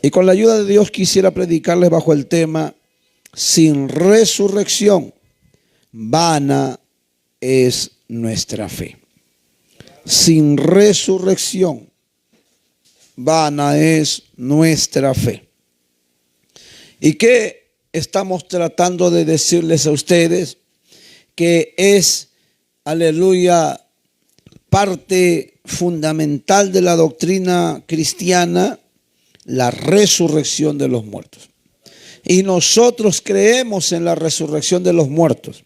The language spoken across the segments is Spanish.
Y con la ayuda de Dios quisiera predicarles bajo el tema: sin resurrección, vana es nuestra fe. Sin resurrección, vana es nuestra fe. ¿Y qué estamos tratando de decirles a ustedes? Que es, aleluya, parte fundamental de la doctrina cristiana, la resurrección de los muertos. Y nosotros creemos en la resurrección de los muertos.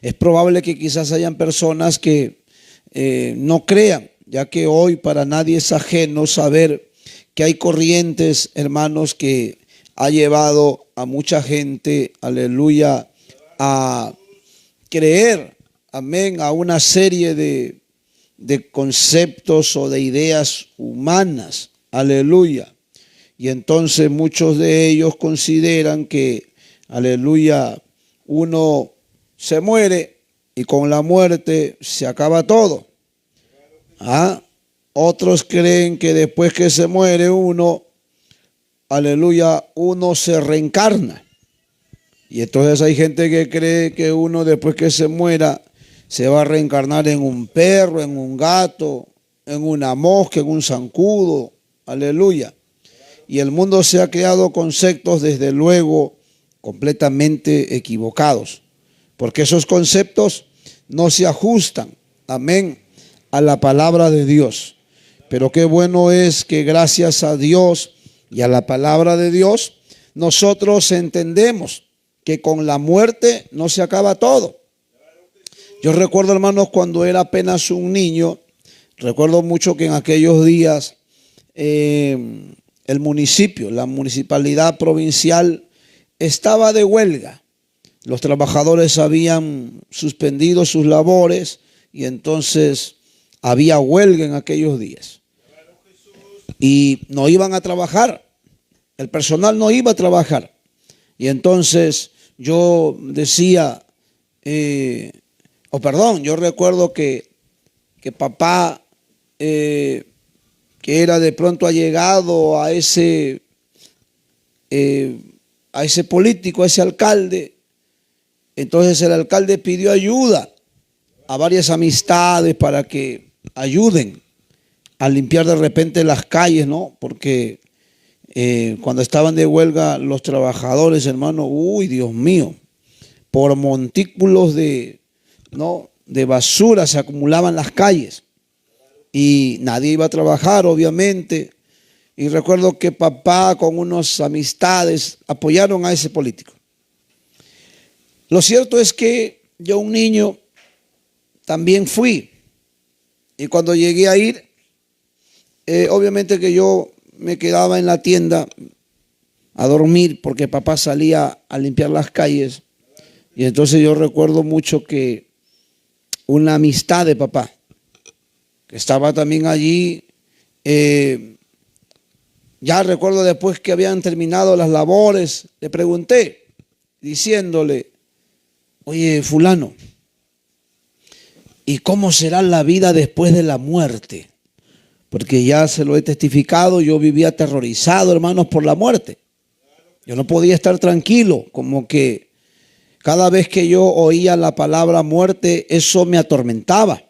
Es probable que quizás hayan personas que no crean, ya que hoy para nadie es ajeno saber que hay corrientes, hermanos, que ha llevado a mucha gente, aleluya, a creer, amén, a una serie de conceptos o de ideas humanas, aleluya. Y entonces muchos de ellos consideran que, aleluya, uno se muere y con la muerte se acaba todo. Otros creen que después que se muere uno, aleluya, uno se reencarna. Y entonces hay gente que cree que uno después que se muera se va a reencarnar en un perro, en un gato, en una mosca, en un zancudo, aleluya. Y el mundo se ha creado conceptos, desde luego, completamente equivocados, porque esos conceptos no se ajustan, amén, a la palabra de Dios. Pero qué bueno es que gracias a Dios y a la palabra de Dios, nosotros entendemos que con la muerte no se acaba todo. Yo recuerdo, hermanos, cuando era apenas un niño, recuerdo mucho que en aquellos días el municipio, la municipalidad provincial estaba de huelga. Los trabajadores habían suspendido sus labores y entonces había huelga en aquellos días. Y no iban a trabajar, el personal no iba a trabajar. Y entonces yo decía, yo recuerdo que papá, que era de pronto allegado a ese político, a ese alcalde. Entonces el alcalde pidió ayuda a varias amistades para que ayuden a limpiar de repente las calles, ¿no? Porque cuando estaban de huelga los trabajadores, hermano, uy, Dios mío, por montículos de basura se acumulaban las calles y nadie iba a trabajar, obviamente. Y recuerdo que papá con unas amistades apoyaron a ese político. Lo cierto es que yo, un niño, también fui. Y cuando llegué a ir, obviamente que yo me quedaba en la tienda a dormir porque papá salía a limpiar las calles. Y entonces yo recuerdo mucho que una amistad de papá, que estaba también allí, ya recuerdo después que habían terminado las labores, le pregunté, diciéndole: oye, fulano, ¿y cómo será la vida después de la muerte? Porque ya se lo he testificado, yo vivía aterrorizado, hermanos, por la muerte. Yo no podía estar tranquilo, como que cada vez que yo oía la palabra muerte, eso me atormentaba,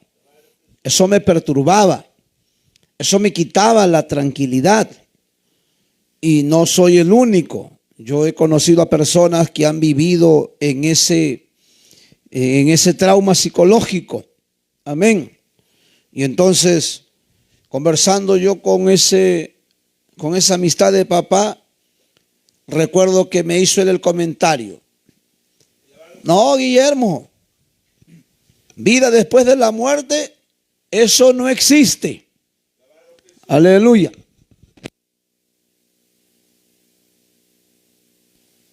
eso me perturbaba, eso me quitaba la tranquilidad. Y no soy el único. Yo he conocido a personas que han vivido en ese trauma psicológico. Amén. Y entonces, conversando yo con esa amistad de papá, recuerdo que me hizo él el comentario: no, Guillermo, vida después de la muerte, eso no existe. Aleluya.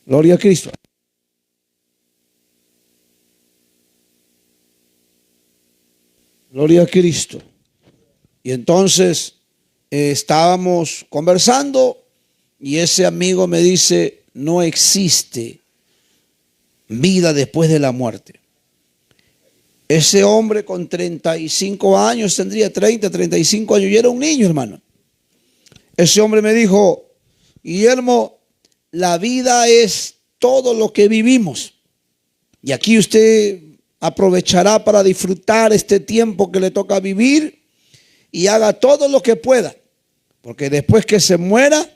Gloria a Cristo. Gloria a Cristo. Y entonces estábamos conversando y ese amigo me dice: no existe vida después de la muerte. Ese hombre con 35 años, tendría 30, 35 años, y era un niño, hermano. Ese hombre me dijo: Guillermo, la vida es todo lo que vivimos. Y aquí usted aprovechará para disfrutar este tiempo que le toca vivir y haga todo lo que pueda. Porque después que se muera,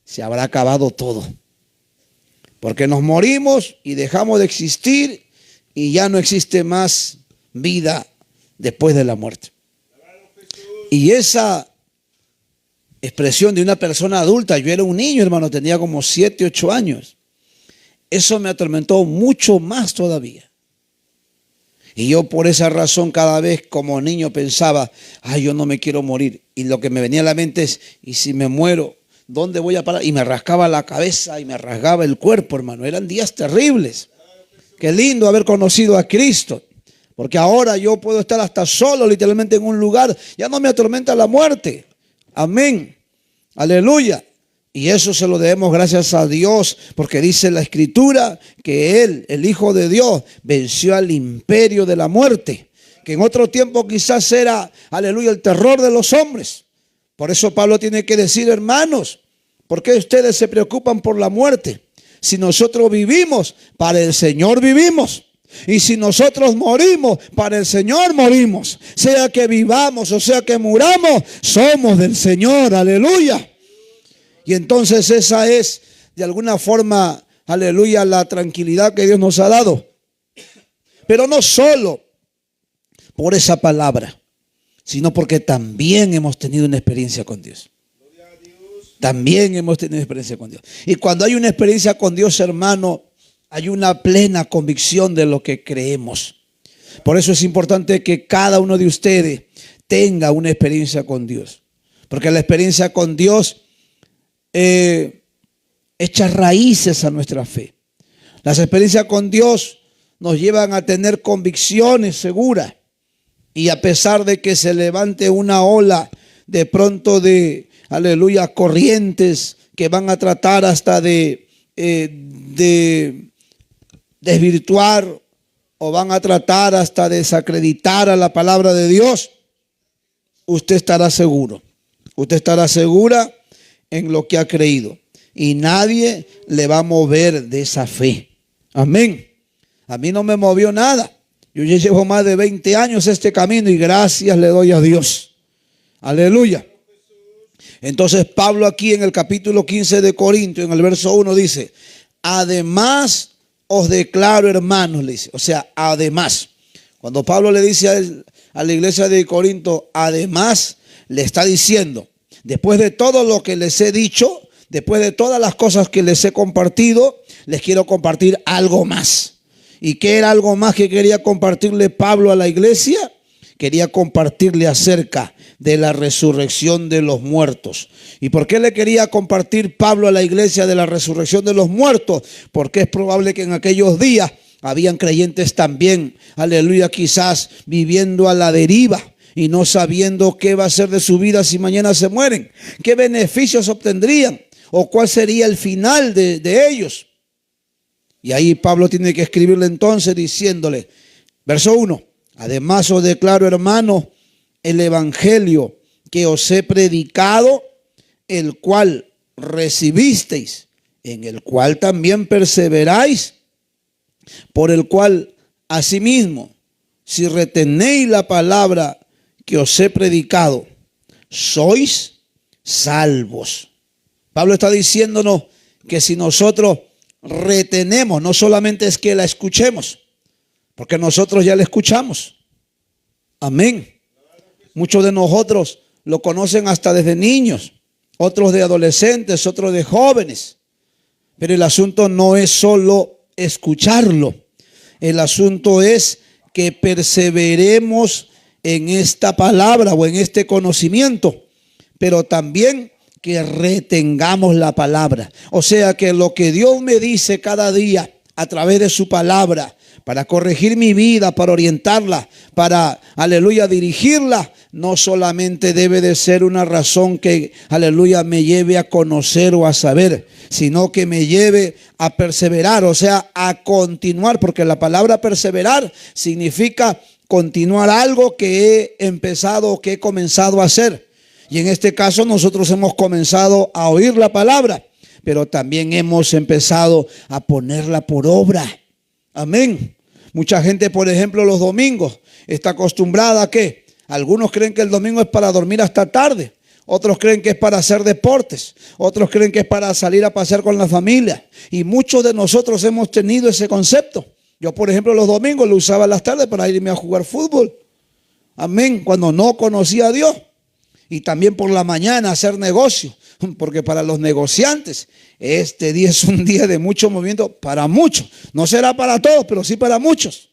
se habrá acabado todo. Porque nos morimos y dejamos de existir y ya no existe más vida después de la muerte. Y esa expresión de una persona adulta, yo era un niño, hermano, tenía como 7, 8 años. Eso me atormentó mucho más todavía. Y yo por esa razón cada vez como niño pensaba, ay, yo no me quiero morir. Y lo que me venía a la mente es, ¿y si me muero? ¿Dónde voy a parar? Y me rascaba la cabeza y me rasgaba el cuerpo, hermano. Eran días terribles. Qué lindo haber conocido a Cristo. Porque ahora yo puedo estar hasta solo, literalmente en un lugar. Ya no me atormenta la muerte. Amén. Aleluya. Y eso se lo debemos gracias a Dios, porque dice la Escritura que Él, el Hijo de Dios, venció al imperio de la muerte, que en otro tiempo quizás era, aleluya, el terror de los hombres. Por eso Pablo tiene que decir, hermanos, ¿por qué ustedes se preocupan por la muerte? Si nosotros vivimos, para el Señor vivimos. Y si nosotros morimos, para el Señor morimos. Sea que vivamos o sea que muramos, somos del Señor. Aleluya. Y entonces esa es de alguna forma, aleluya, la tranquilidad que Dios nos ha dado. Pero no solo por esa palabra, sino porque también hemos tenido una experiencia con Dios. También hemos tenido experiencia con Dios. Y cuando hay una experiencia con Dios, hermano, hay una plena convicción de lo que creemos. Por eso es importante que cada uno de ustedes tenga una experiencia con Dios. Porque la experiencia con Dios echa raíces a nuestra fe. Las experiencias con Dios nos llevan a tener convicciones seguras. Y a pesar de que se levante una ola de pronto de, aleluya, corrientes que van a tratar hasta de desvirtuar o van a tratar hasta de desacreditar a la palabra de Dios, usted estará seguro. Usted estará segura en lo que ha creído. Y nadie le va a mover de esa fe. Amén. A mí no me movió nada. Yo ya llevo más de 20 años este camino y gracias le doy a Dios. Aleluya. Entonces Pablo aquí en el capítulo 15 de Corintios, en el verso 1 dice, además os declaro, hermanos, le dice. O sea, además. Cuando Pablo le dice a la iglesia de Corinto, además, le está diciendo, después de todo lo que les he dicho, después de todas las cosas que les he compartido, les quiero compartir algo más. ¿Y qué era algo más que quería compartirle Pablo a la iglesia? Quería compartirle acerca de la resurrección de los muertos. ¿Y por qué le quería compartir Pablo a la iglesia de la resurrección de los muertos? Porque es probable que en aquellos días habían creyentes también, aleluya, quizás viviendo a la deriva y no sabiendo qué va a ser de su vida si mañana se mueren, qué beneficios obtendrían o cuál sería el final de ellos. Y ahí Pablo tiene que escribirle entonces diciéndole, verso 1, además os declaro, hermano, el evangelio que os he predicado, el cual recibisteis, en el cual también perseveráis, por el cual asimismo, si retenéis la palabra que os he predicado, sois salvos. Pablo está diciéndonos que si nosotros retenemos, no solamente es que la escuchemos, porque nosotros ya la escuchamos. Amén. Muchos de nosotros lo conocen hasta desde niños, otros de adolescentes, otros de jóvenes. Pero el asunto no es solo escucharlo. El asunto es que perseveremos en esta palabra o en este conocimiento, pero también que retengamos la palabra. O sea que lo que Dios me dice cada día a través de su palabra, para corregir mi vida, para orientarla, para, aleluya, dirigirla, no solamente debe de ser una razón que, aleluya, me lleve a conocer o a saber, sino que me lleve a perseverar, o sea, a continuar, porque la palabra perseverar significa continuar algo que he empezado o que he comenzado a hacer. Y en este caso nosotros hemos comenzado a oír la palabra, pero también hemos empezado a ponerla por obra. Amén. Mucha gente, por ejemplo, los domingos está acostumbrada a ¿qué? Algunos creen que el domingo es para dormir hasta tarde. Otros creen que es para hacer deportes. Otros creen que es para salir a pasear con la familia. Y muchos de nosotros hemos tenido ese concepto. Yo, por ejemplo, los domingos lo usaba las tardes para irme a jugar fútbol. Amén. Cuando no conocía a Dios. Y también por la mañana hacer negocio. Porque para los negociantes este día es un día de mucho movimiento para muchos. No será para todos, pero sí para muchos.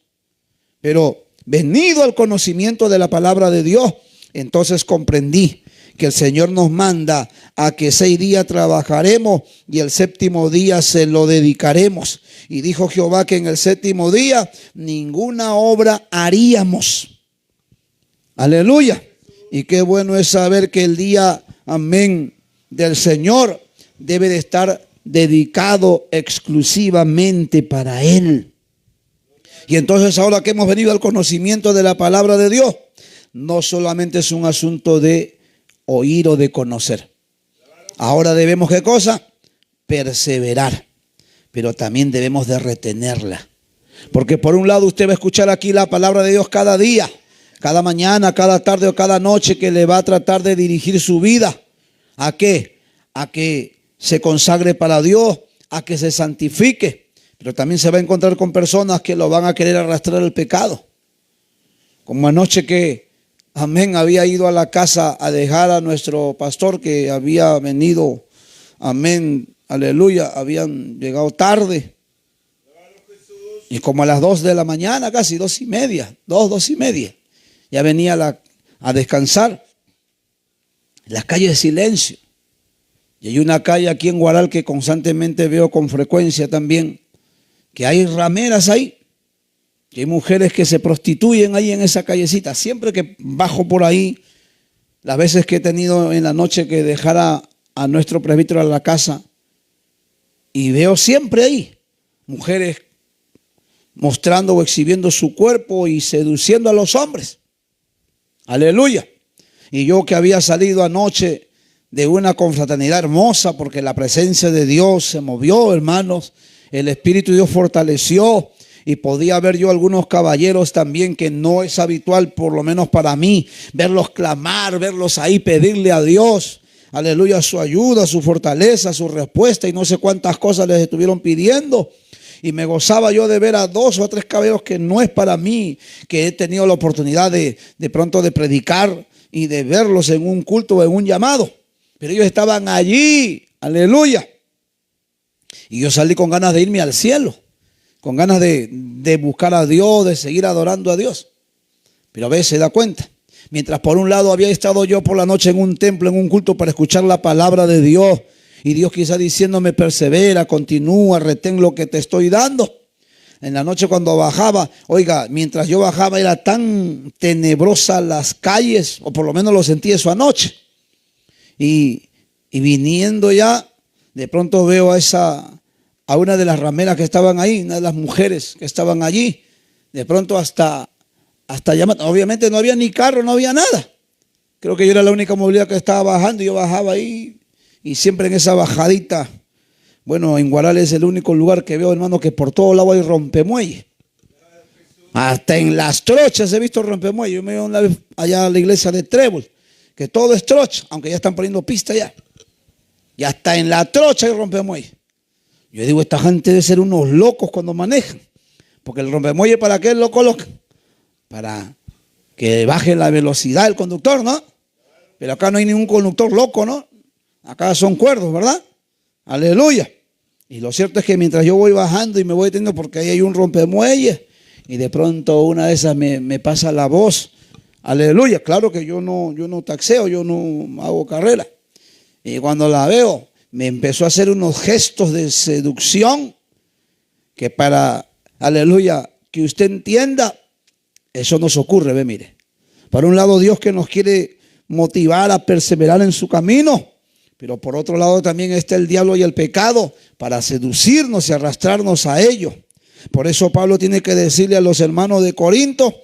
Pero venido al conocimiento de la palabra de Dios, entonces comprendí que el Señor nos manda a que 6 días trabajaremos y el séptimo día se lo dedicaremos. Y dijo Jehová que en el séptimo día ninguna obra haríamos. Aleluya. Y qué bueno es saber que el día, amén, del Señor debe de estar dedicado exclusivamente para Él. Y entonces ahora que hemos venido al conocimiento de la palabra de Dios, no solamente es un asunto de oír o de conocer. Ahora debemos, ¿qué cosa? Perseverar. Pero también debemos de retenerla. Porque por un lado usted va a escuchar aquí la palabra de Dios cada día, cada mañana, cada tarde o cada noche, que le va a tratar de dirigir su vida. ¿A qué? A que se consagre para Dios, a que se santifique. Pero también se va a encontrar con personas que lo van a querer arrastrar al pecado. Como anoche que, amén, había ido a la casa a dejar a nuestro pastor que había venido, amén, aleluya, habían llegado tarde. Y como a las 2 de la mañana, casi 2:30, 2:30, ya venía a descansar. Las calles de silencio. Y hay una calle aquí en Guaral que constantemente veo con frecuencia también, que hay rameras ahí, que hay mujeres que se prostituyen ahí en esa callecita. Siempre que bajo por ahí, las veces que he tenido en la noche que dejar a nuestro presbítero a la casa, y veo siempre ahí mujeres mostrando o exhibiendo su cuerpo y seduciendo a los hombres. Aleluya. Y yo que había salido anoche de una confraternidad hermosa, porque la presencia de Dios se movió, hermanos, el Espíritu de Dios fortaleció, y podía ver yo algunos caballeros también que no es habitual, por lo menos para mí, verlos clamar, verlos ahí pedirle a Dios, aleluya, su ayuda, su fortaleza, su respuesta, y no sé cuántas cosas les estuvieron pidiendo. Y me gozaba yo de ver a 2 o 3 caballeros que no es para mí, que he tenido la oportunidad de pronto de predicar y de verlos en un culto o en un llamado. Pero ellos estaban allí, aleluya. Y yo salí con ganas de irme al cielo, con ganas de buscar a Dios, de seguir adorando a Dios. Pero a veces se da cuenta. Mientras por un lado había estado yo por la noche en un templo, en un culto para escuchar la palabra de Dios, y Dios quizá diciéndome persevera, continúa, retén lo que te estoy dando. En la noche cuando bajaba, oiga, mientras yo bajaba era tan tenebrosa las calles, o por lo menos lo sentí eso anoche. Y viniendo ya, de pronto veo a una de las rameras que estaban ahí, una de las mujeres que estaban allí. De pronto hasta llamando. Obviamente no había ni carro, no había nada. Creo que yo era la única movilidad que estaba bajando, y yo bajaba ahí. Y siempre en esa bajadita, bueno, en Guaral es el único lugar que veo, hermano, que por todo lado hay rompemuelle. Hasta en las trochas he visto rompemuelle. Yo me iba una vez allá a la iglesia de Trébol, que todo es trocha, aunque ya están poniendo pista ya. Y hasta en la trocha hay rompemuelle. Yo digo, esta gente debe ser unos locos cuando manejan. Porque el rompemuelle, ¿para qué lo colocan? Para que baje la velocidad el conductor, ¿no? Pero acá no hay ningún conductor loco, ¿no? Acá son cuerdos, ¿verdad? Aleluya. Y lo cierto es que mientras yo voy bajando y me voy deteniendo, porque ahí hay un rompemuelle, y de pronto una de esas me pasa la voz. Aleluya. Claro que yo no taxeo, yo no hago carrera. Y cuando la veo, me empezó a hacer unos gestos de seducción que para, aleluya, que usted entienda, eso nos ocurre, ve, mire. Por un lado, Dios que nos quiere motivar a perseverar en su camino, pero por otro lado también está el diablo y el pecado para seducirnos y arrastrarnos a ello. Por eso Pablo tiene que decirle a los hermanos de Corinto,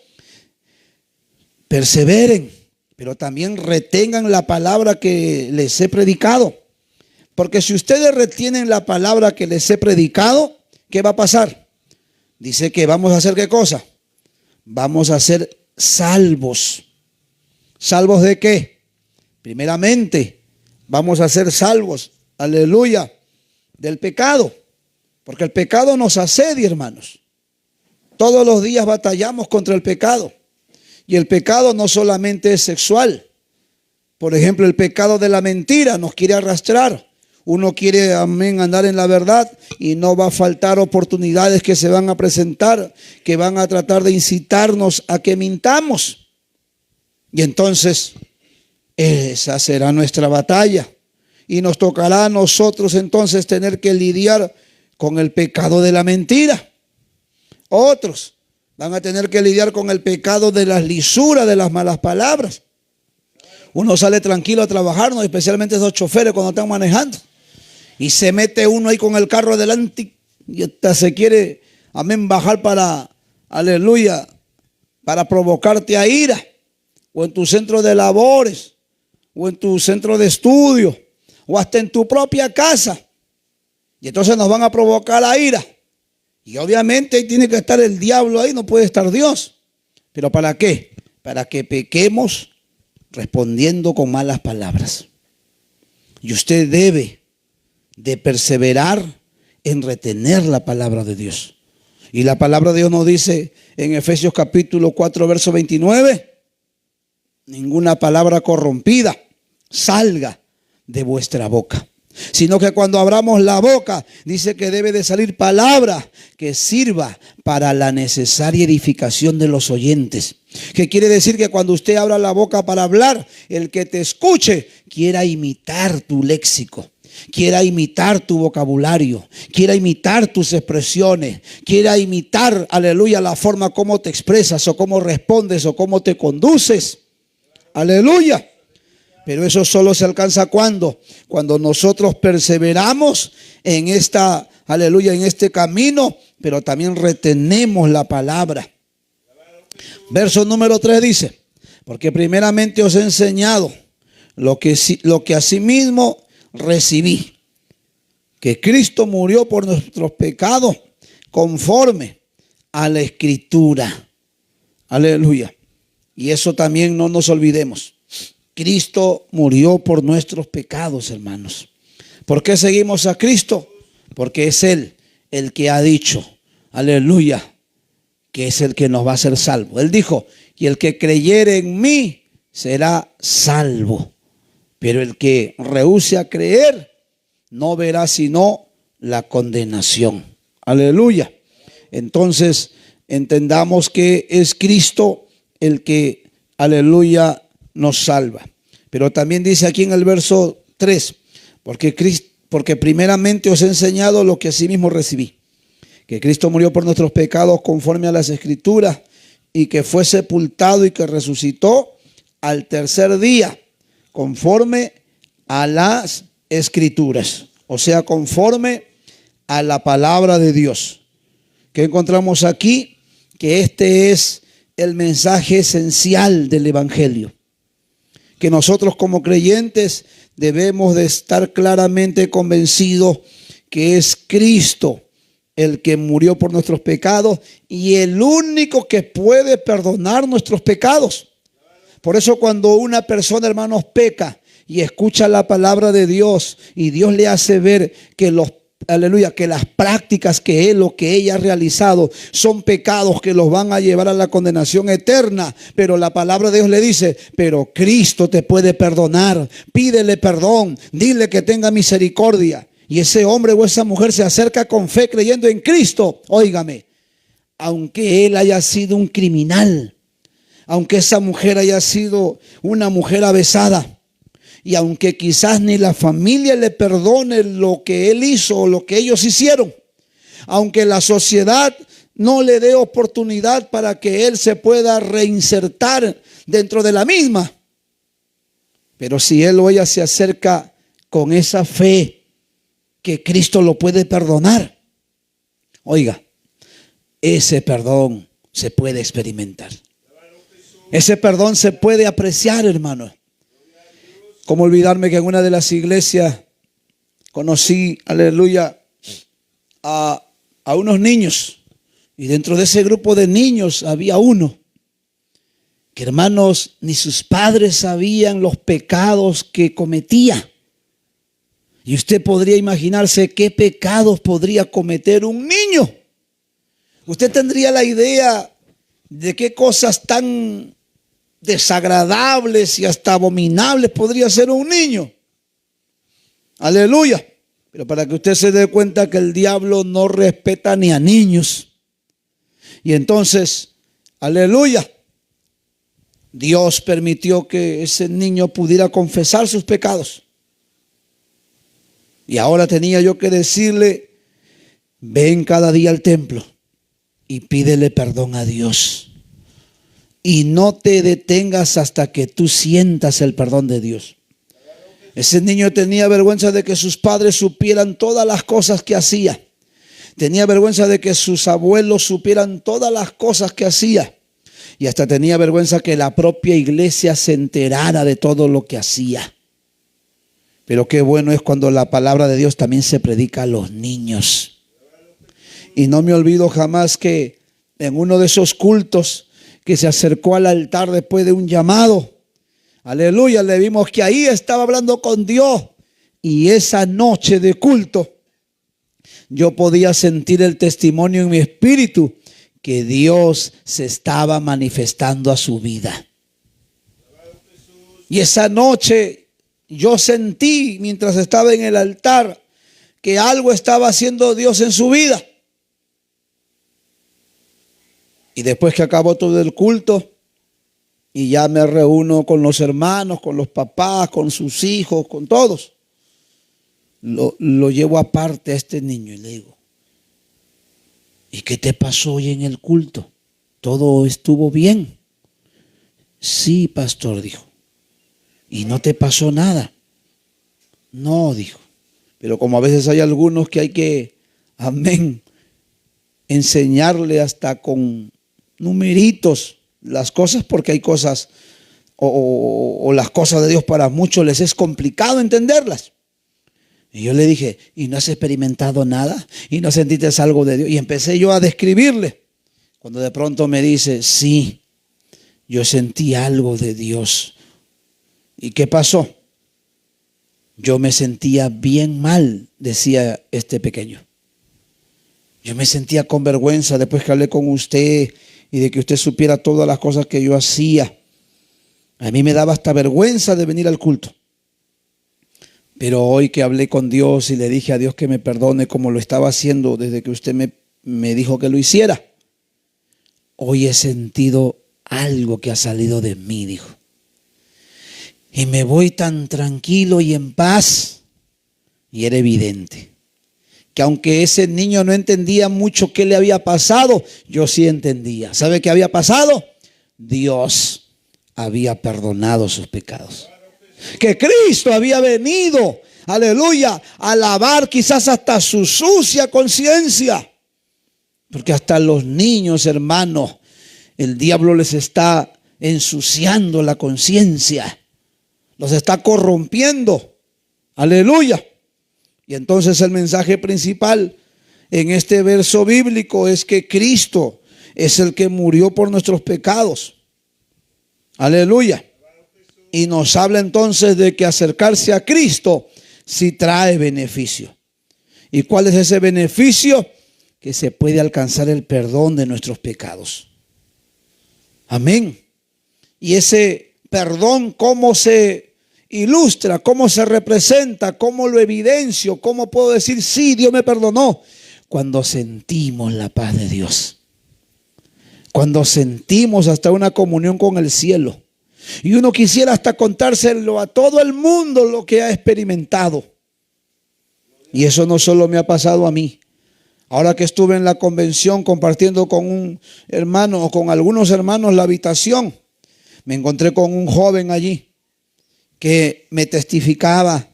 perseveren, pero también retengan la palabra que les he predicado, Porque si ustedes retienen la palabra que les he predicado, ¿qué va a pasar? Dice que vamos a hacer ¿qué cosa? Vamos a ser salvos. ¿Salvos de qué? Primeramente, vamos a ser salvos, aleluya, del pecado. Porque el pecado nos asedia, hermanos. Todos los días batallamos contra el pecado. Y el pecado no solamente es sexual. Por ejemplo, el pecado de la mentira nos quiere arrastrar. Uno quiere, amén, andar en la verdad y no va a faltar oportunidades que se van a presentar, que van a tratar de incitarnos a que mintamos. Y entonces, esa será nuestra batalla. Y nos tocará a nosotros entonces tener que lidiar con el pecado de la mentira. Otros van a tener que lidiar con el pecado de las lisuras, de las malas palabras. Uno sale tranquilo a trabajar, ¿no? Especialmente esos choferes cuando están manejando. Y se mete uno ahí con el carro adelante y hasta se quiere, amén, bajar para, aleluya, para provocarte a ira. O en tu centro de labores, o en tu centro de estudio, o hasta en tu propia casa. Y entonces nos van a provocar a ira. Y obviamente ahí tiene que estar el diablo ahí, no puede estar Dios. ¿Pero para qué? Para que pequemos respondiendo con malas palabras. Y usted debe de perseverar en retener la palabra de Dios. Y la palabra de Dios nos dice en Efesios capítulo 4, verso 29, ninguna palabra corrompida salga de vuestra boca, sino que cuando abramos la boca, dice que debe de salir palabra que sirva para la necesaria edificación de los oyentes. Que quiere decir que cuando usted abra la boca para hablar, el que te escuche quiera imitar tu léxico, quiera imitar tu vocabulario, quiera imitar tus expresiones, quiera imitar, aleluya, la forma como te expresas o cómo respondes o cómo te conduces. Aleluya. Pero eso solo se alcanza cuando nosotros perseveramos en esta, aleluya, en este camino, pero también retenemos la palabra. Verso número 3 dice, porque primeramente os he enseñado lo que asimismo recibí, que Cristo murió por nuestros pecados conforme a la Escritura. Aleluya. Y eso también no nos olvidemos. Cristo murió por nuestros pecados, hermanos. ¿Por qué seguimos a Cristo? Porque es Él el que ha dicho, aleluya, que es el que nos va a hacer salvo. Él dijo, y el que creyere en mí será salvo. Pero el que rehúse a creer no verá sino la condenación. Aleluya. Entonces, entendamos que es Cristo el que, aleluya, nos salva. Pero también dice aquí en el verso 3, porque primeramente os he enseñado lo que asimismo recibí, que Cristo murió por nuestros pecados conforme a las Escrituras, y que fue sepultado y que resucitó al tercer día conforme a las Escrituras, o sea, conforme a la palabra de Dios. ¿Qué encontramos aquí? Que este es el mensaje esencial del Evangelio, que nosotros como creyentes debemos de estar claramente convencidos que es Cristo el que murió por nuestros pecados y el único que puede perdonar nuestros pecados. Por eso cuando una persona, hermanos, peca y escucha la palabra de Dios y Dios le hace ver que aleluya, que las prácticas que él o que ella ha realizado son pecados que los van a llevar a la condenación eterna, pero la palabra de Dios le dice, pero Cristo te puede perdonar, pídele perdón, dile que tenga misericordia. Y ese hombre o esa mujer se acerca con fe creyendo en Cristo. Óigame, aunque él haya sido un criminal, aunque esa mujer haya sido una mujer avesada, y aunque quizás ni la familia le perdone lo que él hizo o lo que ellos hicieron, aunque la sociedad no le dé oportunidad para que él se pueda reinsertar dentro de la misma, pero si él o ella se acerca con esa fe que Cristo lo puede perdonar, oiga, ese perdón se puede experimentar. Ese perdón se puede apreciar, hermano. ¿Cómo olvidarme que en una de las iglesias conocí, aleluya, a unos niños. Y dentro de ese grupo de niños había uno que, hermanos, ni sus padres sabían los pecados que cometía. Y usted podría imaginarse qué pecados podría cometer un niño. Usted tendría la idea de qué cosas tan desagradables y hasta abominables podría ser un niño. Aleluya. Pero para que usted se dé cuenta que el diablo no respeta ni a niños. Y entonces, aleluya, Dios permitió que ese niño pudiera confesar sus pecados. Y ahora tenía yo que decirle: ven cada día al templo y pídele perdón a Dios. Y no te detengas hasta que tú sientas el perdón de Dios. Ese niño tenía vergüenza de que sus padres supieran todas las cosas que hacía. Tenía vergüenza de que sus abuelos supieran todas las cosas que hacía. Y hasta tenía vergüenza que la propia iglesia se enterara de todo lo que hacía. Pero qué bueno es cuando la palabra de Dios también se predica a los niños. Y no me olvido jamás que en uno de esos cultos que se acercó al altar después de un llamado, aleluya, le vimos que ahí estaba hablando con Dios. Y esa noche de culto yo podía sentir el testimonio en mi espíritu que Dios se estaba manifestando a su vida. Y esa noche yo sentí, mientras estaba en el altar, que algo estaba haciendo Dios en su vida. Y después que acabó todo el culto y ya me reúno con los hermanos, con los papás, con sus hijos, con todos, lo llevo aparte a este niño y le digo: ¿y qué te pasó hoy en el culto? ¿Todo estuvo bien? Sí, pastor, dijo. ¿Y no te pasó nada? No, dijo. Pero como a veces hay algunos que hay que, amén, enseñarle hasta con numeritos las cosas, porque hay cosas o las cosas de Dios para muchos les es complicado entenderlas. Y yo le dije: ¿y no has experimentado nada? ¿Y no sentiste algo de Dios? Y empecé yo a describirle. Cuando de pronto me dice: sí, yo sentí algo de Dios. ¿Y qué pasó? Yo me sentía bien mal, decía este pequeño. Yo me sentía con vergüenza después que hablé con usted y de que usted supiera todas las cosas que yo hacía. A mí me daba hasta vergüenza de venir al culto. Pero hoy que hablé con Dios y le dije a Dios que me perdone como lo estaba haciendo desde que usted me dijo que lo hiciera, hoy he sentido algo que ha salido de mí, dijo. Y me voy tan tranquilo y en paz. Y era evidente que aunque ese niño no entendía mucho qué le había pasado, yo sí entendía. ¿Sabe qué había pasado? Dios había perdonado sus pecados. Que Cristo había venido, aleluya, a lavar quizás hasta su sucia conciencia. Porque hasta los niños, hermanos, el diablo les está ensuciando la conciencia. Los está corrompiendo. Aleluya. Y entonces el mensaje principal en este verso bíblico es que Cristo es el que murió por nuestros pecados. Aleluya. Y nos habla entonces de que acercarse a Cristo sí trae beneficio. ¿Y cuál es ese beneficio? Que se puede alcanzar el perdón de nuestros pecados. Amén. Y ese perdón, ¿cómo se ilustra? ¿Cómo se representa? ¿Cómo lo evidencio? ¿Cómo puedo decir sí, Dios me perdonó? Cuando sentimos la paz de Dios. Cuando sentimos hasta una comunión con el cielo. Y uno quisiera hasta contárselo a todo el mundo lo que ha experimentado. Y eso no solo me ha pasado a mí. Ahora que estuve en la convención compartiendo con un hermano o con algunos hermanos la habitación, me encontré con un joven allí que me testificaba,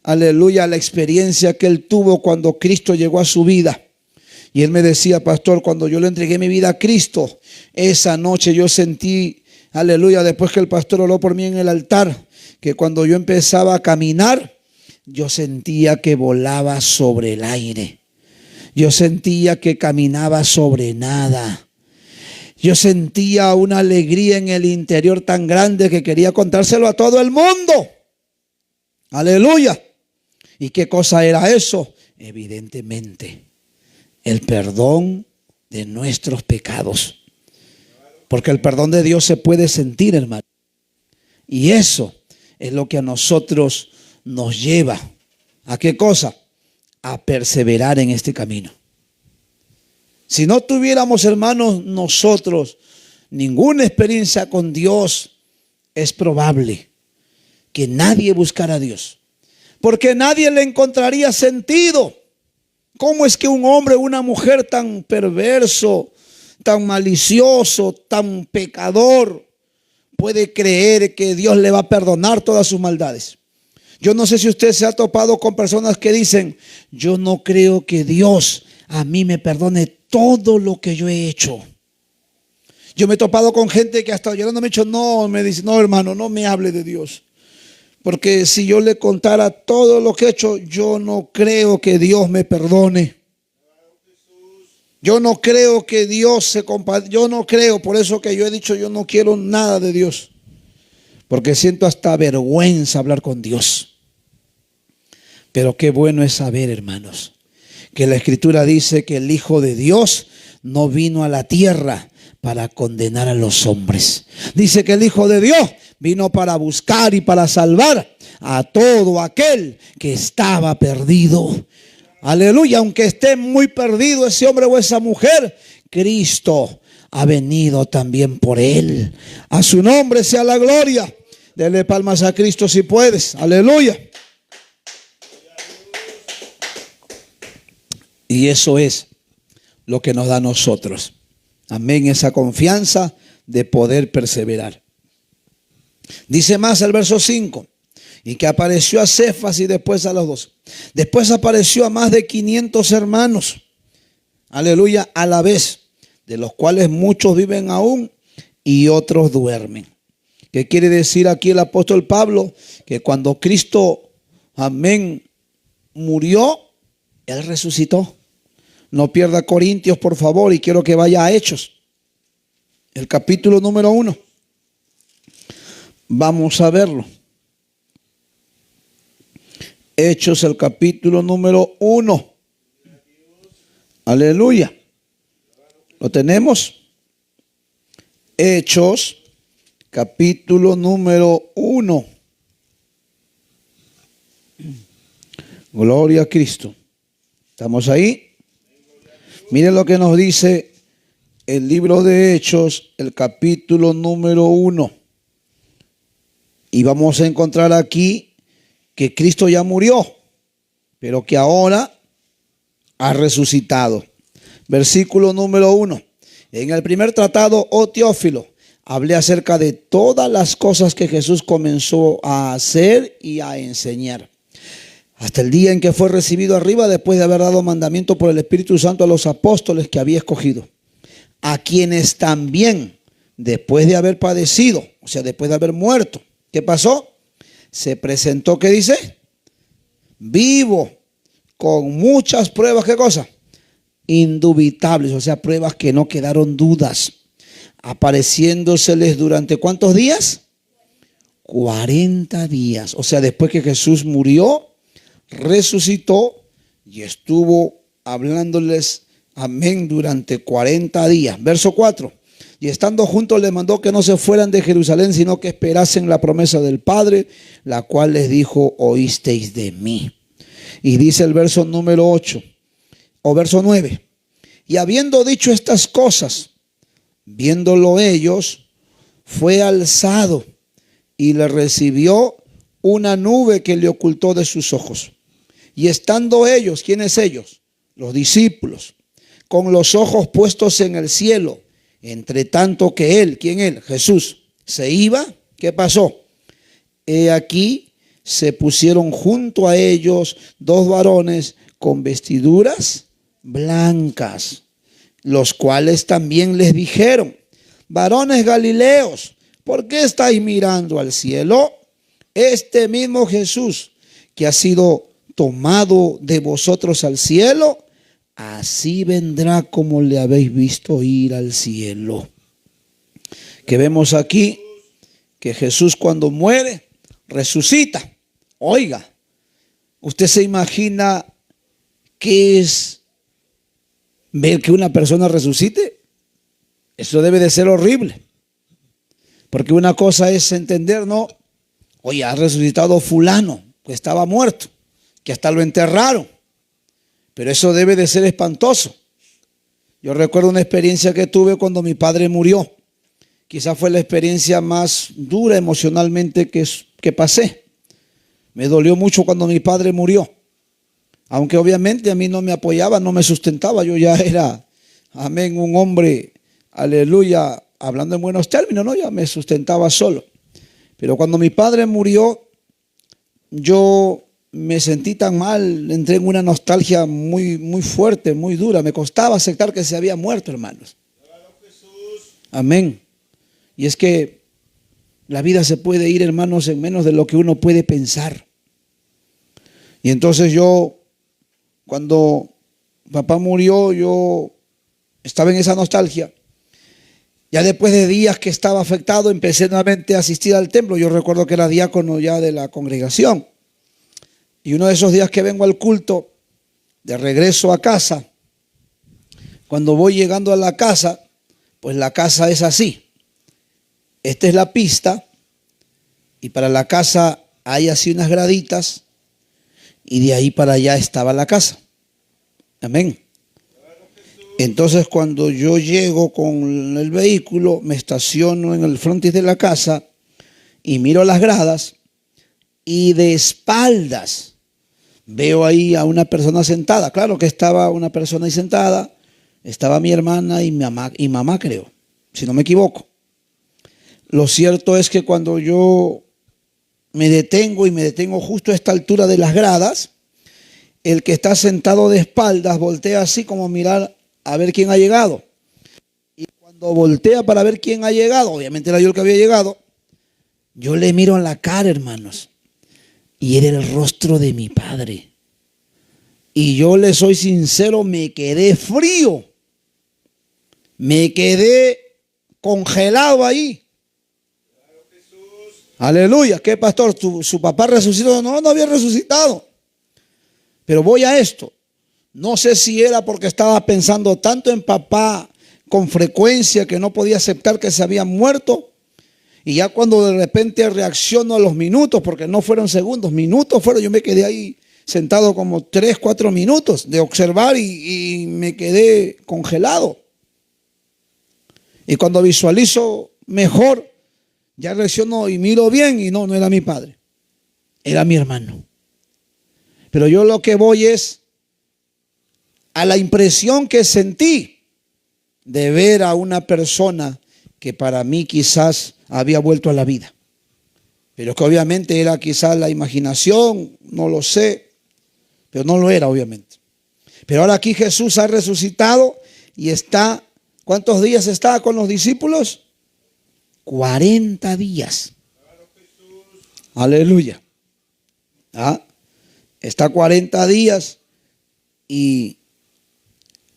aleluya, la experiencia que él tuvo cuando Cristo llegó a su vida. Y él me decía: pastor, cuando yo le entregué mi vida a Cristo, esa noche yo sentí, aleluya, después que el pastor oró por mí en el altar, que cuando yo empezaba a caminar, yo sentía que volaba sobre el aire. Yo sentía que caminaba sobre nada. Yo sentía una alegría en el interior tan grande que quería contárselo a todo el mundo. Aleluya. ¿Y qué cosa era eso? Evidentemente, el perdón de nuestros pecados. Porque el perdón de Dios se puede sentir, hermano. Y eso es lo que a nosotros nos lleva. ¿A qué cosa? A perseverar en este camino. Si no tuviéramos, hermanos, nosotros ninguna experiencia con Dios, es probable que nadie buscara a Dios. Porque nadie le encontraría sentido. ¿Cómo es que un hombre o una mujer tan perverso, tan malicioso, tan pecador, puede creer que Dios le va a perdonar todas sus maldades? Yo no sé si usted se ha topado con personas que dicen: yo no creo que Dios a mí me perdone todo lo que yo he hecho. Yo me he topado con gente que hasta llorando me ha dicho: no, me dice, no, hermano, no me hable de Dios. Porque si yo le contara todo lo que he hecho, yo no creo que Dios me perdone. Yo no creo que Dios se compadezca. Yo no creo, por eso que yo he dicho, yo no quiero nada de Dios. Porque siento hasta vergüenza hablar con Dios. Pero qué bueno es saber, hermanos, que la Escritura dice que el Hijo de Dios no vino a la tierra para condenar a los hombres. Dice que el Hijo de Dios vino para buscar y para salvar a todo aquel que estaba perdido. Aleluya, aunque esté muy perdido ese hombre o esa mujer, Cristo ha venido también por él. A su nombre sea la gloria. Dele palmas a Cristo si puedes. Aleluya. Y eso es lo que nos da a nosotros. Amén, esa confianza de poder perseverar. Dice más el verso 5. Y que apareció a Cefas y después a los 12. Después apareció a más de 500 hermanos. Aleluya, a la vez. De los cuales muchos viven aún y otros duermen. ¿Qué quiere decir aquí el apóstol Pablo? Que cuando Cristo, amén, murió, Él resucitó. No pierda Corintios, por favor, y quiero que vaya a Hechos. El capítulo número 1. Vamos a verlo. Hechos, el capítulo número 1. Aleluya. ¿Lo tenemos? Hechos, capítulo número 1. Gloria a Cristo. ¿Estamos ahí? Miren lo que nos dice el libro de Hechos, el capítulo número 1. Y vamos a encontrar aquí que Cristo ya murió, pero que ahora ha resucitado. Versículo número 1. En el primer tratado, oh Teófilo, hablé acerca de todas las cosas que Jesús comenzó a hacer y a enseñar, hasta el día en que fue recibido arriba, después de haber dado mandamiento por el Espíritu Santo a los apóstoles que había escogido, a quienes también, después de haber padecido, o sea, después de haber muerto, ¿qué pasó? Se presentó, ¿qué dice? Vivo, con muchas pruebas, ¿qué cosa? Indubitables, o sea, pruebas que no quedaron dudas, apareciéndoseles durante ¿cuántos días? 40 días, o sea, después que Jesús murió, resucitó y estuvo hablándoles, amén, durante 40 días. Verso 4. Y estando juntos les mandó que no se fueran de Jerusalén, sino que esperasen la promesa del Padre, la cual les dijo: oísteis de mí. Y dice el verso número 8 o verso 9. Y habiendo dicho estas cosas, viéndolo ellos, fue alzado y le recibió una nube que le ocultó de sus ojos. Y estando ellos, ¿quiénes ellos? Los discípulos, con los ojos puestos en el cielo, entre tanto que él, ¿quién él? Jesús, se iba, ¿qué pasó? He aquí se pusieron junto a ellos dos varones con vestiduras blancas, los cuales también les dijeron: varones galileos, ¿por qué estáis mirando al cielo? Este mismo Jesús que ha sido tomado de vosotros al cielo, así vendrá como le habéis visto ir al cielo. Que vemos aquí que Jesús cuando muere, resucita. Oiga, ¿usted se imagina qué es ver que una persona resucite? Eso debe de ser horrible. Porque una cosa es entender, no, oye, ha resucitado fulano, que estaba muerto, que hasta lo enterraron. Pero eso debe de ser espantoso. Yo recuerdo una experiencia que tuve cuando mi padre murió. Quizás fue la experiencia más dura emocionalmente que pasé. Me dolió mucho cuando mi padre murió. Aunque obviamente a mí no me apoyaba, no me sustentaba. Yo ya era, amén, un hombre, aleluya, hablando en buenos términos, ¿no? Ya me sustentaba solo. Pero cuando mi padre murió, yo me sentí tan mal, entré en una nostalgia muy, muy fuerte, muy dura. Me costaba aceptar que se había muerto, hermanos. Amén. Y es que la vida se puede ir, hermanos, en menos de lo que uno puede pensar. Y entonces yo, cuando papá murió, yo estaba en esa nostalgia. Ya después de días que estaba afectado, empecé nuevamente a asistir al templo. Yo recuerdo que era diácono ya de la congregación. Y uno de esos días que vengo al culto, de regreso a casa, cuando voy llegando a la casa, pues la casa es así. Esta es la pista y para la casa hay así unas graditas y de ahí para allá estaba la casa. Amén. Entonces cuando yo llego con el vehículo, me estaciono en el frontis de la casa y miro las gradas y de espaldas veo ahí a una persona sentada. Claro que estaba una persona ahí sentada, estaba mi hermana y mamá creo, si no me equivoco. Lo cierto es que cuando yo me detengo y me detengo justo a esta altura de las gradas, el que está sentado de espaldas voltea así como a mirar a ver quién ha llegado. Y cuando voltea para ver quién ha llegado, obviamente era yo el que había llegado, yo le miro en la cara, hermanos, y era el rostro de mi padre. Y yo le soy sincero, me quedé frío, me quedé congelado ahí. Aleluya, ¿qué pastor? ¿Su papá resucitó? No, no había resucitado. Pero voy a esto. No sé si era porque estaba pensando tanto en papá con frecuencia que no podía aceptar que se había muerto. Y ya cuando de repente reacciono a los minutos, porque no fueron segundos, minutos fueron, yo me quedé ahí sentado como 3, 4 minutos de observar y me quedé congelado. Y cuando visualizo mejor, ya reacciono y miro bien y no era mi padre, era mi hermano. Pero yo lo que voy es a la impresión que sentí de ver a una persona que para mí quizás había vuelto a la vida. Pero que obviamente era quizás la imaginación, no lo sé, pero no lo era obviamente. Pero ahora aquí Jesús ha resucitado y está, ¿cuántos días está con los discípulos? 40 días. Aleluya. Está 40 días y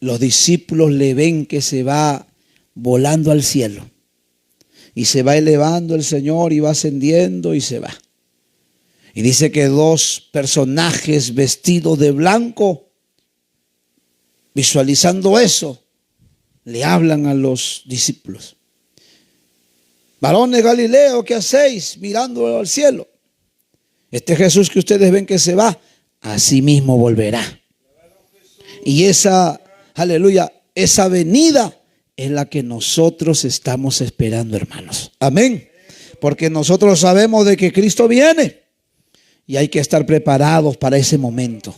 los discípulos le ven que se va volando al cielo. Y se va elevando el Señor y va ascendiendo y se va. Y dice que 2 personajes vestidos de blanco, visualizando eso, le hablan a los discípulos. Varones Galileo, ¿qué hacéis mirando al cielo? Este Jesús que ustedes ven que se va, así mismo volverá. Y esa, aleluya, esa venida es la que nosotros estamos esperando, hermanos. Amén. Porque nosotros sabemos de que Cristo viene y hay que estar preparados para ese momento.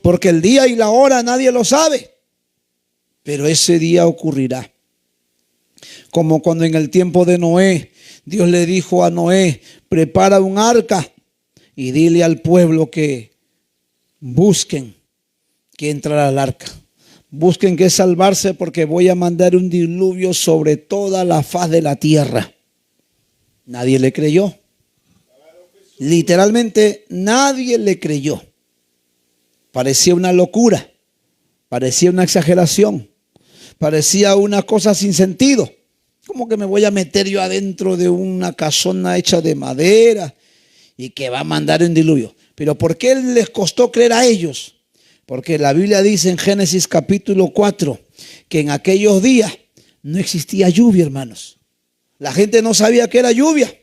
Porque el día y la hora nadie lo sabe, pero ese día ocurrirá. Como cuando en el tiempo de Noé, Dios le dijo a Noé, prepara un arca y dile al pueblo que busquen que entrar al arca. Busquen que salvarse porque voy a mandar un diluvio sobre toda la faz de la tierra. Nadie le creyó. Literalmente nadie le creyó. Parecía una locura, parecía una exageración, parecía una cosa sin sentido. ¿Cómo que me voy a meter yo adentro de una casona hecha de madera y que va a mandar un diluvio? Pero ¿por qué les costó creer a ellos? Porque la Biblia dice en Génesis capítulo 4 que en aquellos días no existía lluvia, hermanos. La gente no sabía que era lluvia.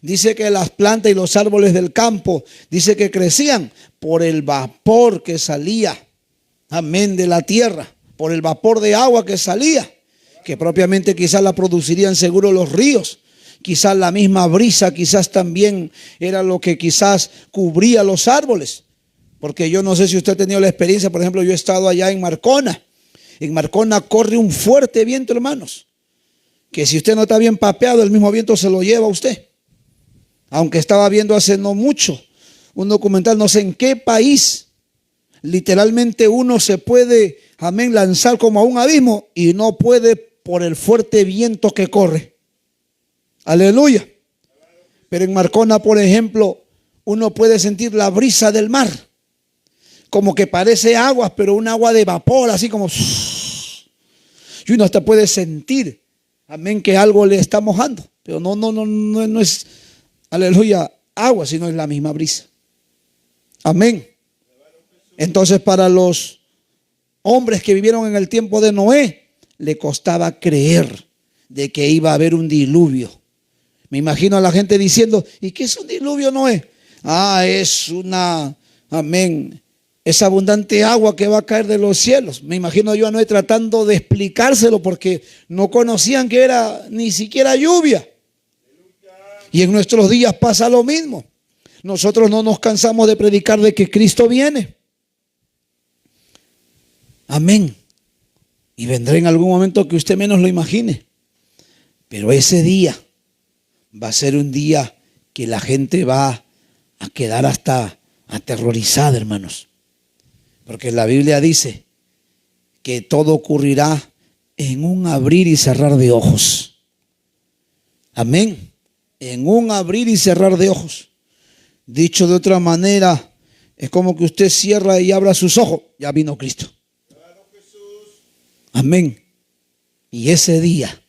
Dice que las plantas y los árboles del campo, dice que crecían por el vapor que salía, amén, de la tierra, por el vapor de agua que salía, que propiamente quizás la producirían seguro los ríos. Quizás la misma brisa, quizás también era lo que quizás cubría los árboles. Porque yo no sé si usted ha tenido la experiencia, por ejemplo, yo he estado allá en Marcona. En Marcona corre un fuerte viento, hermanos, que si usted no está bien papeado, el mismo viento se lo lleva a usted. Aunque estaba viendo hace no mucho un documental, no sé en qué país, literalmente uno se puede, amén, lanzar como a un abismo y no puede por el fuerte viento que corre. Aleluya. Pero en Marcona, por ejemplo, uno puede sentir la brisa del mar, como que parece agua, pero un agua de vapor, así como, y uno hasta puede sentir, amén, que algo le está mojando, pero no es, aleluya, agua, sino es la misma brisa. Amén. Entonces, para los hombres que vivieron en el tiempo de Noé, le costaba creer de que iba a haber un diluvio. Me imagino a la gente diciendo, ¿y qué es un diluvio, Noé? Es una, amén, es abundante agua que va a caer de los cielos. Me imagino yo a Noé tratando de explicárselo porque no conocían que era ni siquiera lluvia. Y en nuestros días pasa lo mismo. Nosotros no nos cansamos de predicar de que Cristo viene. Amén. Y vendrá en algún momento que usted menos lo imagine. Pero ese día va a ser un día que la gente va a quedar hasta aterrorizada, hermanos. Porque la Biblia dice que todo ocurrirá en un abrir y cerrar de ojos. Amén. En un abrir y cerrar de ojos. Dicho de otra manera, es como que usted cierra y abra sus ojos. Ya vino Cristo. Amén. Y ese día,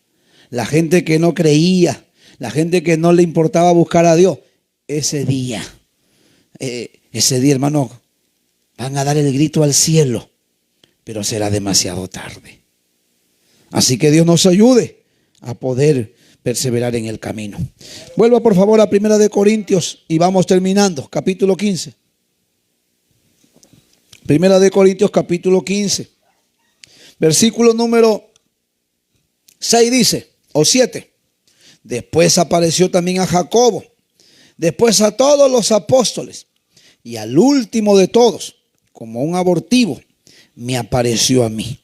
la gente que no creía, la gente que no le importaba buscar a Dios, ese día, hermano, van a dar el grito al cielo, pero será demasiado tarde. Así que Dios nos ayude a poder perseverar en el camino. Vuelva por favor a 1 Corintios y vamos terminando, capítulo 15. 1 Corintios capítulo 15, versículo número 6 dice, o 7. Después apareció también a Jacobo, después a todos los apóstoles, y al último de todos, como un abortivo, me apareció a mí,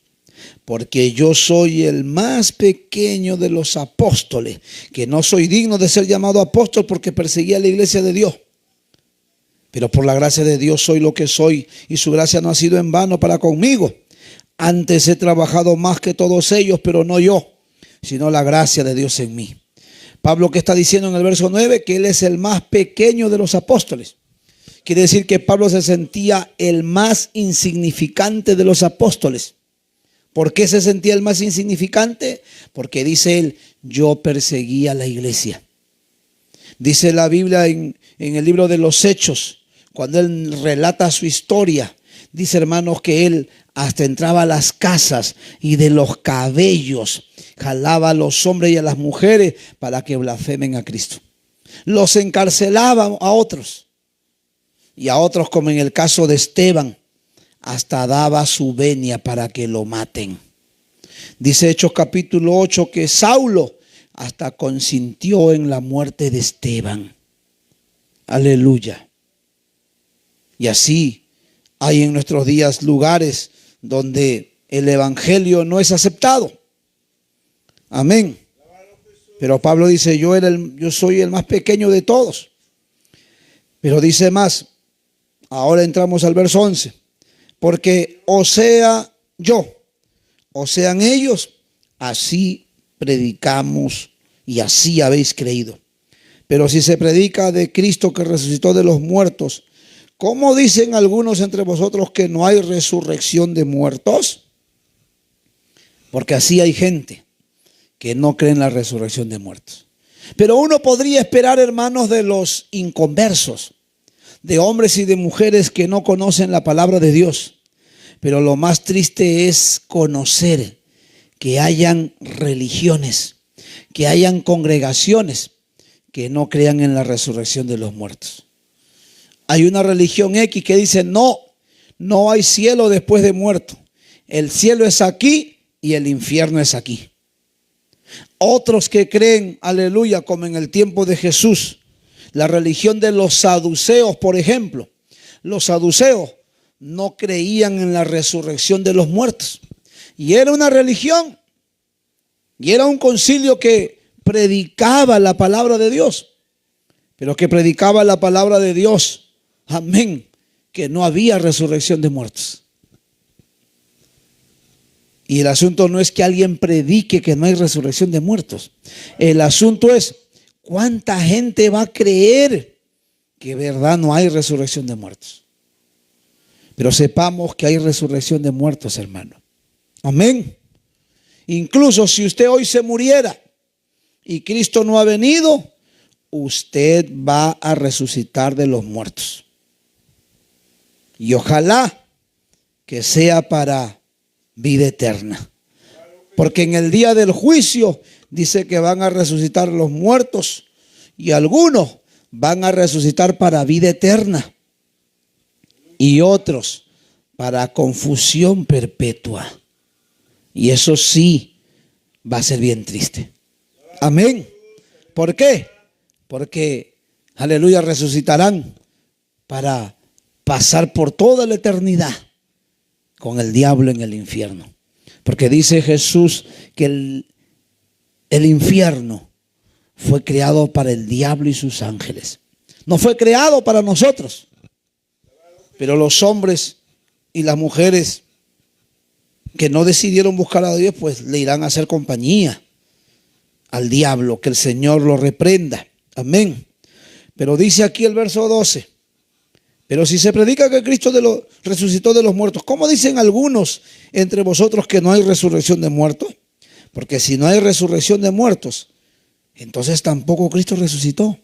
porque yo soy el más pequeño de los apóstoles, que no soy digno de ser llamado apóstol porque perseguía a la iglesia de Dios. Pero por la gracia de Dios soy lo que soy, y su gracia no ha sido en vano para conmigo. Antes he trabajado más que todos ellos, pero no yo, sino la gracia de Dios en mí. Pablo, ¿qué está diciendo en el verso 9? Que él es el más pequeño de los apóstoles. Quiere decir que Pablo se sentía el más insignificante de los apóstoles. ¿Por qué se sentía el más insignificante? Porque dice él, yo perseguía a la iglesia. Dice la Biblia en el libro de los Hechos, cuando él relata su historia, dice, hermanos, que él hasta entraba a las casas y de los cabellos jalaba a los hombres y a las mujeres para que blasfemen a Cristo. Los encarcelaba a otros, y a otros, como en el caso de Esteban, hasta daba su venia para que lo maten. Dice Hechos capítulo 8 que Saulo hasta consintió en la muerte de Esteban. Aleluya. Y así hay en nuestros días lugares donde el evangelio no es aceptado. Amén. Pero Pablo dice, yo soy el más pequeño de todos. Pero dice más, ahora entramos al verso 11. Porque o sea yo, o sean ellos, así predicamos y así habéis creído. Pero si se predica de Cristo que resucitó de los muertos, ¿cómo dicen algunos entre vosotros que no hay resurrección de muertos? Porque así hay gente que no cree en la resurrección de muertos. Pero uno podría esperar, hermanos, de los inconversos, de hombres y de mujeres que no conocen la palabra de Dios. Pero lo más triste es conocer que hayan religiones, que hayan congregaciones que no crean en la resurrección de los muertos. Hay una religión X que dice no hay cielo después de muerto. El cielo es aquí y el infierno es aquí. Otros que creen, aleluya, como en el tiempo de Jesús, la religión de los saduceos, por ejemplo. Los saduceos no creían en la resurrección de los muertos. Y era una religión, y era un concilio que predicaba la palabra de Dios, pero que predicaba la palabra de Dios, amén, que no había resurrección de muertos. Y el asunto no es que alguien predique que no hay resurrección de muertos. El asunto es cuánta gente va a creer que verdad no hay resurrección de muertos. Pero sepamos que hay resurrección de muertos, hermano. Amén. Incluso si usted hoy se muriera y Cristo no ha venido, usted va a resucitar de los muertos. Y ojalá que sea para vida eterna. Porque en el día del juicio dice que van a resucitar los muertos y algunos van a resucitar para vida eterna y otros para confusión perpetua. Y eso sí va a ser bien triste. Amén. ¿Por qué? Porque, aleluya, resucitarán para pasar por toda la eternidad con el diablo en el infierno. Porque dice Jesús que el infierno fue creado para el diablo y sus ángeles. No fue creado para nosotros. Pero los hombres y las mujeres que no decidieron buscar a Dios, pues le irán a hacer compañía al diablo. Que el Señor lo reprenda. Amén. Pero dice aquí el verso 12. Pero si se predica que Cristo resucitó de los muertos, ¿cómo dicen algunos entre vosotros que no hay resurrección de muertos? Porque si no hay resurrección de muertos, entonces tampoco Cristo resucitó.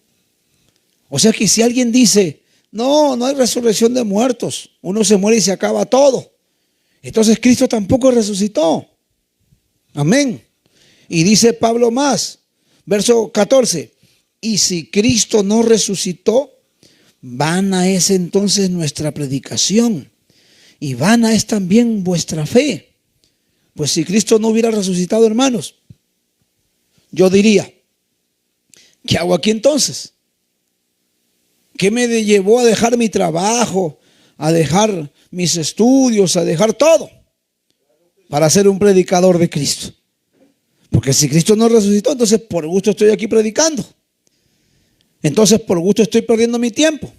O sea que si alguien dice, no hay resurrección de muertos, uno se muere y se acaba todo, entonces Cristo tampoco resucitó. Amén. Y dice Pablo más, verso 14, y si Cristo no resucitó, vana es entonces nuestra predicación y vana es también vuestra fe. Pues si Cristo no hubiera resucitado, hermanos, yo diría, ¿qué hago aquí entonces? ¿Qué me llevó a dejar mi trabajo, a dejar mis estudios, a dejar todo para ser un predicador de Cristo? Porque si Cristo no resucitó, entonces por gusto estoy aquí predicando. Entonces por gusto estoy perdiendo mi tiempo.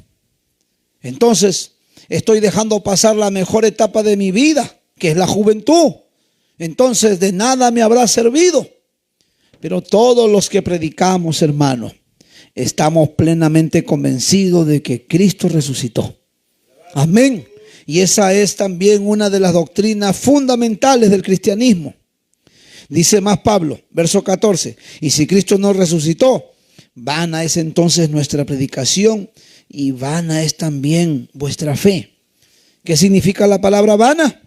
Entonces estoy dejando pasar la mejor etapa de mi vida, que es la juventud. Entonces de nada me habrá servido. Pero todos los que predicamos, hermano, estamos plenamente convencidos de que Cristo resucitó. Amén. Y esa es también una de las doctrinas fundamentales del cristianismo. Dice más Pablo, verso 14, y si Cristo no resucitó, vana es entonces nuestra predicación y vana es también vuestra fe. ¿Qué significa la palabra vana?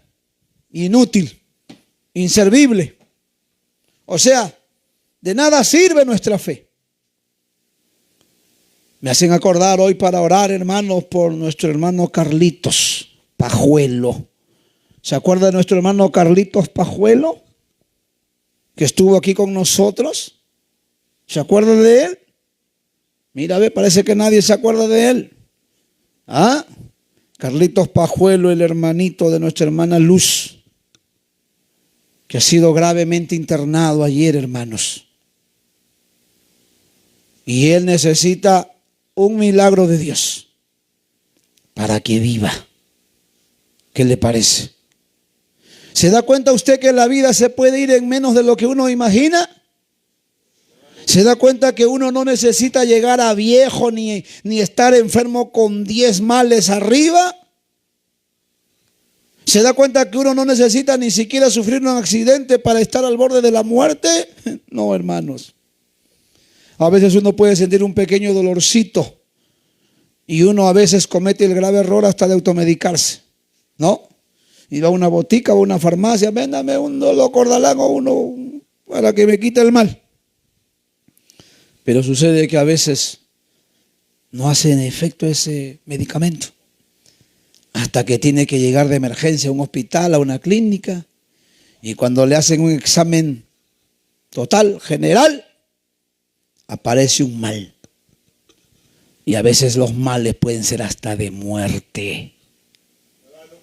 Inútil, inservible. O sea, de nada sirve nuestra fe. Me hacen acordar hoy para orar, hermanos, por nuestro hermano Carlitos Pajuelo. ¿Se acuerda de nuestro hermano Carlitos Pajuelo? Que estuvo aquí con nosotros. ¿Se acuerda de él? Mira, ve, parece que nadie se acuerda de él. ¿Ah? Carlitos Pajuelo, el hermanito de nuestra hermana Luz, que ha sido gravemente internado ayer, hermanos. Y él necesita un milagro de Dios para que viva. ¿Qué le parece? ¿Se da cuenta usted que la vida se puede ir en menos de lo que uno imagina? Se da cuenta que uno no necesita llegar a viejo ni estar enfermo con 10 males arriba. Se da cuenta que uno no necesita ni siquiera sufrir un accidente para estar al borde de la muerte. No, hermanos. A veces uno puede sentir un pequeño dolorcito y uno a veces comete el grave error hasta de automedicarse, ¿no? Y va a una botica o a una farmacia, véndame un dolor cordalán o uno para que me quite el mal. Pero sucede que a veces no hace en efecto ese medicamento hasta que tiene que llegar de emergencia a un hospital, a una clínica, y cuando le hacen un examen total, general, aparece un mal. Y a veces los males pueden ser hasta de muerte.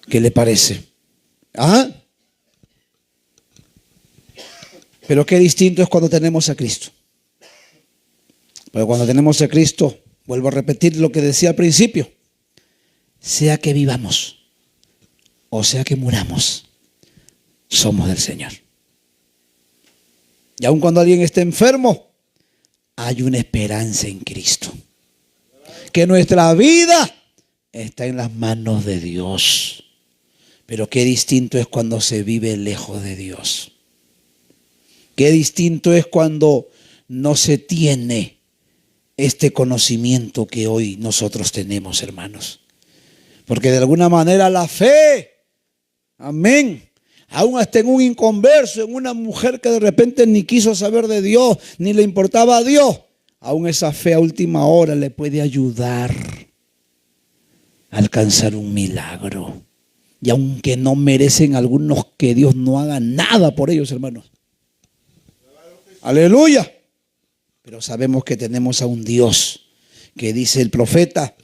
¿Qué le parece? ¿Ah? Pero qué distinto es cuando tenemos a Cristo. Pero cuando tenemos a Cristo, vuelvo a repetir lo que decía al principio, sea que vivamos o sea que muramos, somos del Señor. Y aun cuando alguien esté enfermo, hay una esperanza en Cristo. Que nuestra vida está en las manos de Dios. Pero qué distinto es cuando se vive lejos de Dios. Qué distinto es cuando no se tiene este conocimiento que hoy nosotros tenemos, hermanos. Porque de alguna manera la fe, amén, aún hasta en un inconverso, en una mujer que de repente ni quiso saber de Dios, ni le importaba a Dios, aún esa fe a última hora le puede ayudar a alcanzar un milagro. Y aunque no merecen algunos que Dios no haga nada por ellos, hermanos. Aleluya. Pero sabemos que tenemos a un Dios que, dice el profeta,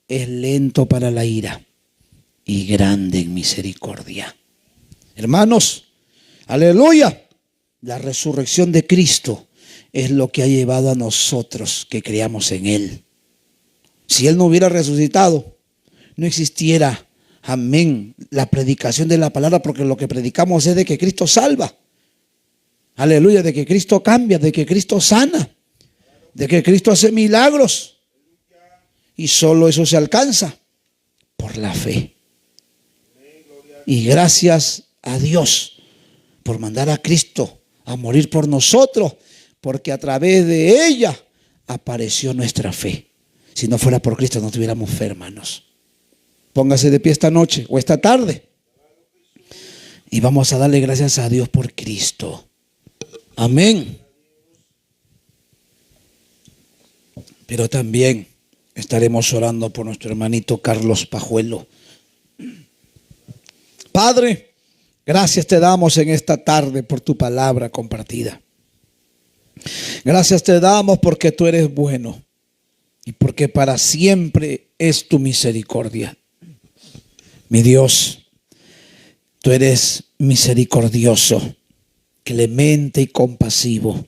es lento para la ira y grande en misericordia. Hermanos, aleluya. La resurrección de Cristo es lo que ha llevado a nosotros que creamos en Él. Si Él no hubiera resucitado, no existiera, amén, la predicación de la palabra, porque lo que predicamos es de que Cristo salva. Aleluya, de que Cristo cambia, de que Cristo sana, de que Cristo hace milagros. Y solo eso se alcanza por la fe. Y gracias a Dios por mandar a Cristo a morir por nosotros, porque a través de ella apareció nuestra fe. Si no fuera por Cristo no tuviéramos fe, hermanos. Póngase de pie esta noche o esta tarde y vamos a darle gracias a Dios por Cristo. Amén. Pero también estaremos orando por nuestro hermanito Carlos Pajuelo. Padre, gracias te damos en esta tarde por tu palabra compartida. Gracias te damos porque tú eres bueno y porque para siempre es tu misericordia. Mi Dios, tú eres misericordioso, clemente y compasivo,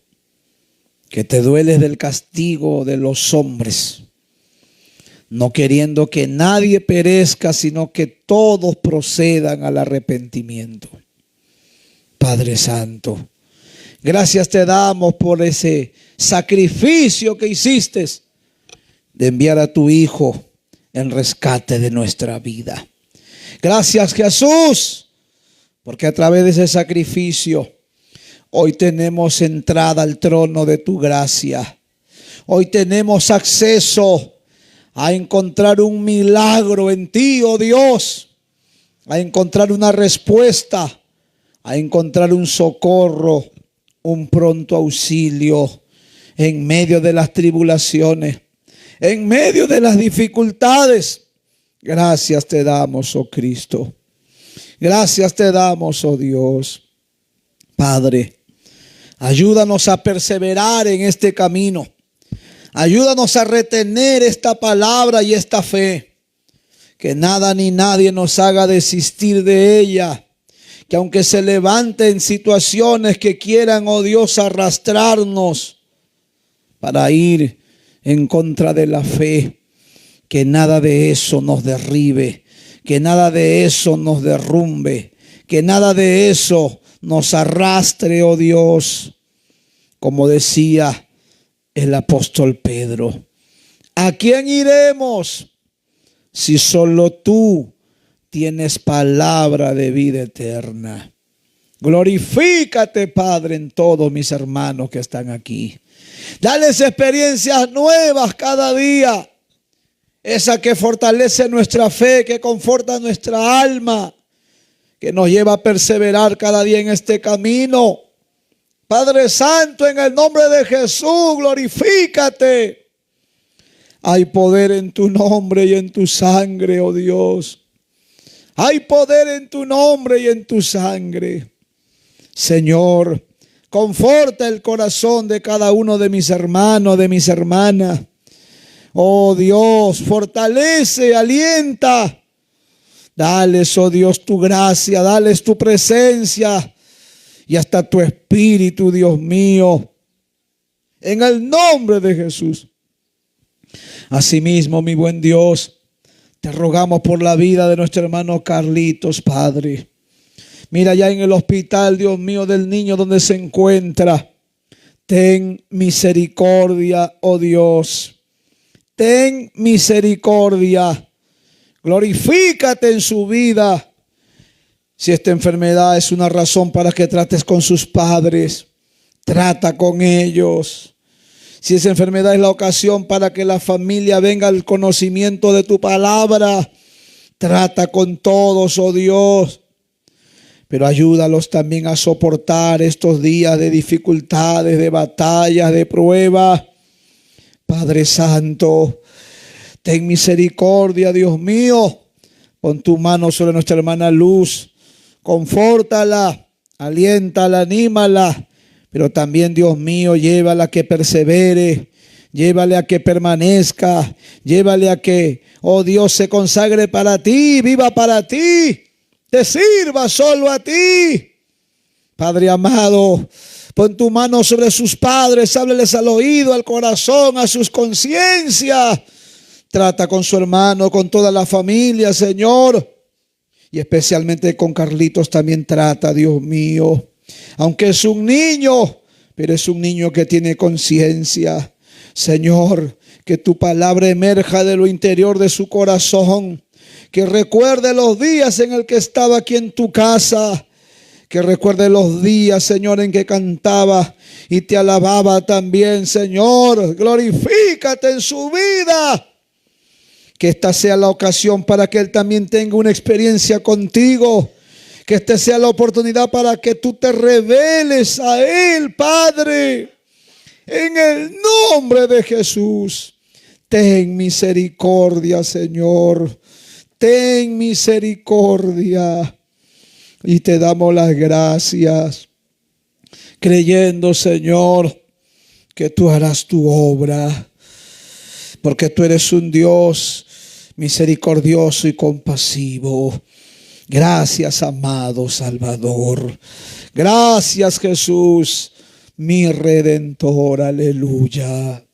que te dueles del castigo de los hombres, no queriendo que nadie perezca, sino que todos procedan al arrepentimiento. Padre Santo, gracias te damos por ese sacrificio que hiciste de enviar a tu Hijo en rescate de nuestra vida. Gracias, Jesús, porque a través de ese sacrificio hoy tenemos entrada al trono de tu gracia. Hoy tenemos acceso a encontrar un milagro en ti, oh Dios, a encontrar una respuesta, a encontrar un socorro, un pronto auxilio en medio de las tribulaciones, en medio de las dificultades. Gracias te damos, oh Cristo. Gracias te damos, oh Dios. Padre, ayúdanos a perseverar en este camino. Ayúdanos a retener esta palabra y esta fe. Que nada ni nadie nos haga desistir de ella. Que aunque se levanten situaciones que quieran, oh Dios, arrastrarnos para ir en contra de la fe, que nada de eso nos derribe, que nada de eso nos derrumbe, que nada de eso nos arrastre, oh Dios. Como decía el apóstol Pedro. ¿A quién iremos si solo tú tienes palabra de vida eterna? Glorifícate, Padre, en todos mis hermanos que están aquí. Dales experiencias nuevas cada día. Esa que fortalece nuestra fe, que conforta nuestra alma, que nos lleva a perseverar cada día en este camino. Padre Santo, en el nombre de Jesús, glorifícate. Hay poder en tu nombre y en tu sangre, oh Dios. Hay poder en tu nombre y en tu sangre. Señor, conforta el corazón de cada uno de mis hermanos, de mis hermanas. Oh Dios, fortalece, alienta. Dales, oh Dios, tu gracia, dales tu presencia y hasta tu espíritu, Dios mío. En el nombre de Jesús. Asimismo, mi buen Dios, te rogamos por la vida de nuestro hermano Carlitos, Padre. Mira ya en el hospital, Dios mío, del niño donde se encuentra. Ten misericordia, oh Dios. Ten misericordia. Glorifícate en su vida. Si esta enfermedad es una razón para que trates con sus padres, trata con ellos. Si esa enfermedad es la ocasión para que la familia venga al conocimiento de tu palabra, trata con todos, oh Dios. Pero ayúdalos también a soportar estos días de dificultades, de batallas, de pruebas. Padre Santo, ten misericordia, Dios mío. Pon tu mano sobre nuestra hermana Luz. Confórtala, aliéntala, anímala. Pero también, Dios mío, llévala a que persevere. Llévale a que permanezca. Llévale a que, oh Dios, se consagre para ti, viva para ti. Te sirva solo a ti. Padre amado, pon tu mano sobre sus padres, hábleles al oído, al corazón, a sus conciencias. Trata con su hermano, con toda la familia, Señor. Y especialmente con Carlitos también trata, Dios mío. Aunque es un niño, pero es un niño que tiene conciencia. Señor, que tu palabra emerja de lo interior de su corazón. Que recuerde los días en el que estaba aquí en tu casa. Que recuerde los días, Señor, en que cantaba y te alababa también, Señor. Glorifícate en su vida. Que esta sea la ocasión para que él también tenga una experiencia contigo. Que esta sea la oportunidad para que tú te reveles a él, Padre. En el nombre de Jesús. Ten misericordia, Señor. Ten misericordia. Y te damos las gracias, creyendo, Señor, que tú harás tu obra, porque tú eres un Dios misericordioso y compasivo. Gracias, amado Salvador. Gracias, Jesús, mi Redentor. Aleluya.